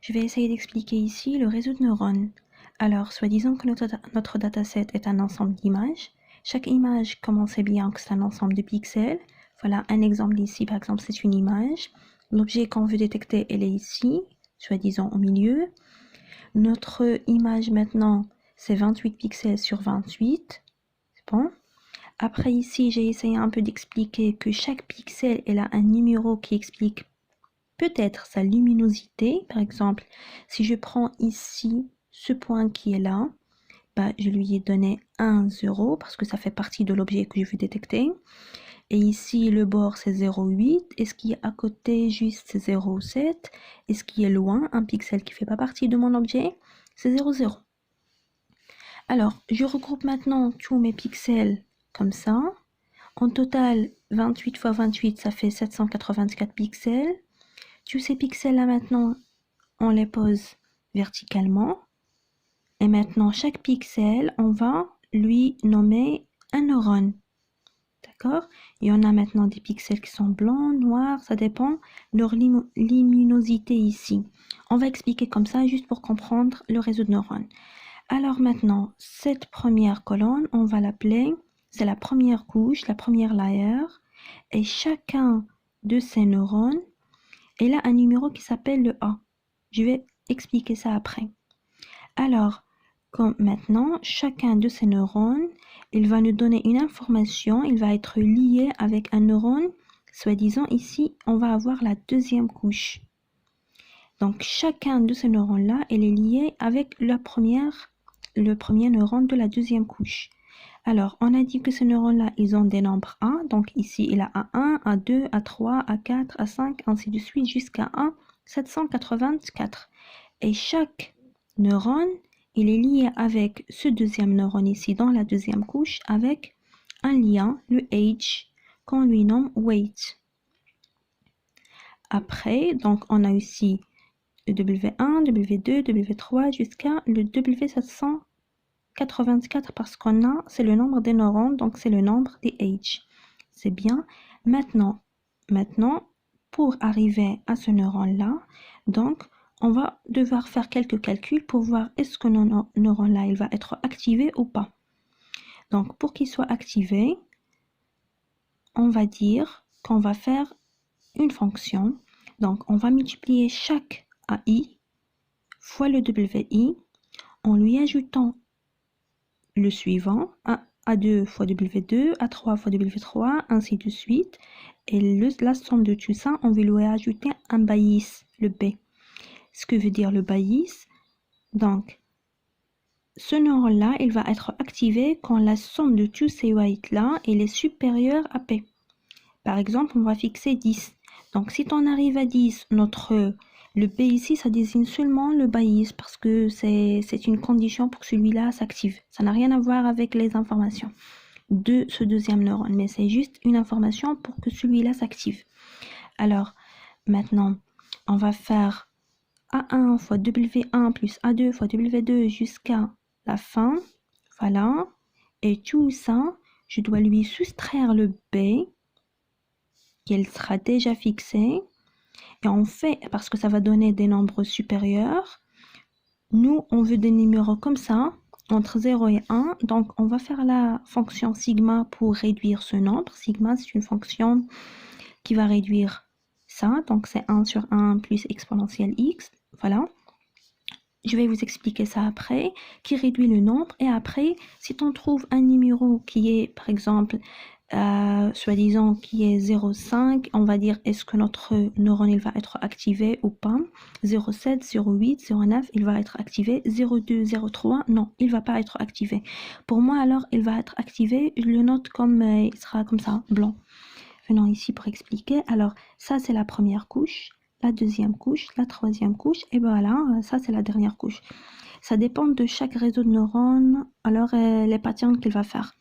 Je vais essayer d'expliquer ici le réseau de neurones. Alors, soi-disant que notre dataset est un ensemble d'images. Chaque image, comme on sait bien que c'est un ensemble de pixels. Voilà un exemple ici, par exemple, c'est une image. L'objet qu'on veut détecter, elle est ici, soi-disant au milieu. Notre image maintenant, c'est 28 pixels sur 28. C'est bon. Après ici, j'ai essayé un peu d'expliquer que chaque pixel, elle a un numéro qui explique peut-être sa luminosité. Par exemple, si je prends ici ce point qui est là, bah, je lui ai donné 1, 0 parce que ça fait partie de l'objet que je veux détecter. Et ici, le bord, c'est 0,8. Et ce qui est à côté, juste, c'est 0,7. Et ce qui est loin, un pixel qui ne fait pas partie de mon objet, c'est 0,0. Alors, je regroupe maintenant tous mes pixels comme ça. En total, 28 fois 28, ça fait 784 pixels. Tous ces pixels-là, maintenant, on les pose verticalement. Et maintenant, chaque pixel, on va lui nommer un neurone. D'accord? Il y en a maintenant des pixels qui sont blancs, noirs, ça dépend de leur luminosité ici. On va expliquer comme ça, juste pour comprendre le réseau de neurones. Alors maintenant, cette première colonne, on va l'appeler, c'est la première couche, la première layer. Et chacun de ces neurones, il a un numéro qui s'appelle le A. Je vais expliquer ça après. Alors, comme maintenant, chacun de ces neurones, il va nous donner une information, il va être lié avec un neurone. Soi-disant ici, on va avoir la deuxième couche. Donc, chacun de ces neurones-là, il est lié avec le premier neurone de la deuxième couche. Alors, on a dit que ces neurones-là, ils ont des nombres A. Donc, ici, il a A1, A2, A3, A4, A5, ainsi de suite, jusqu'à A 784. Et chaque neurone, il est lié avec ce deuxième neurone ici, dans la deuxième couche, avec un lien, le H, qu'on lui nomme weight. Après, donc, on a ici le W1, W2, W3, jusqu'à le W784 parce qu'on a, c'est le nombre des neurones, donc c'est le nombre des H. C'est bien. Maintenant, pour arriver à ce neurone-là, donc, on va devoir faire quelques calculs pour voir est-ce que nos neurones-là, il va être activé ou pas. Donc, pour qu'il soit activé, on va dire qu'on va faire une fonction. Donc, on va multiplier chaque AI fois le WI en lui ajoutant le suivant, A2 fois W2, A3 fois W3, ainsi de suite. Et la somme de tout ça, on va lui ajouter un baïs, le B. Ce que veut dire le baïs, donc, ce neuron-là, il va être activé quand la somme de tous ces weights-là, est supérieure à P. Par exemple, on va fixer 10. Donc, si on arrive à 10, le B ici, ça désigne seulement le baïs parce que c'est une condition pour que celui-là s'active. Ça n'a rien à voir avec les informations de ce deuxième neurone, mais c'est juste une information pour que celui-là s'active. Alors, maintenant, on va faire A1 fois W1 plus A2 fois W2 jusqu'à la fin. Voilà. Et tout ça, je dois lui soustraire le B, qu'elle sera déjà fixée. Et on fait, parce que ça va donner des nombres supérieurs, nous, on veut des numéros comme ça, entre 0 et 1. Donc, on va faire la fonction sigma pour réduire ce nombre. Sigma, c'est une fonction qui va réduire ça. Donc, c'est 1 sur 1 plus exponentielle x. Voilà. Je vais vous expliquer ça après, qui réduit le nombre. Et après, si on trouve un numéro qui est, par exemple, soi-disant qui est 0,5, on va dire est-ce que notre neurone il va être activé ou pas. 0,7, 0,8, 0,9, il va être activé. 0,2, 0,3, non, il va pas être activé. Pour moi, alors, il va être activé. Je le note comme, il sera comme ça, blanc. Venons ici pour expliquer. Alors, ça, c'est la première couche. La deuxième couche, la troisième couche, et voilà, ça c'est la dernière couche. Ça dépend de chaque réseau de neurones, alors les patterns qu'il va faire.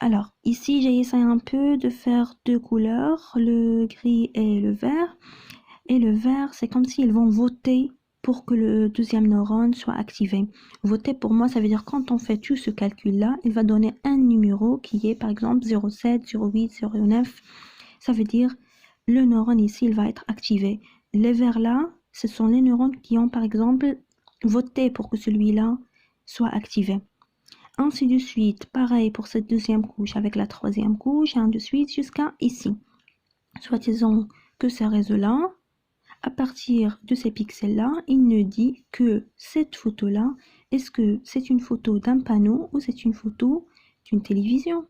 Alors, ici, j'ai essayé un peu de faire deux couleurs, le gris et le vert. Et le vert, c'est comme s'ils vont voter pour que le deuxième neurone soit activé. Voter, pour moi, ça veut dire quand on fait tout ce calcul-là, il va donner un numéro qui est, par exemple, 0,7, 0,8, 0,9. Ça veut dire le neurone ici, il va être activé. Les verts là, ce sont les neurones qui ont, par exemple, voté pour que celui-là soit activé. Ainsi de suite, pareil pour cette deuxième couche avec la troisième couche, et ainsi de suite jusqu'à ici. Soit disant que ce réseau-là, à partir de ces pixels-là, il nous dit que cette photo-là, est-ce que c'est une photo d'un panneau ou c'est une photo d'une télévision?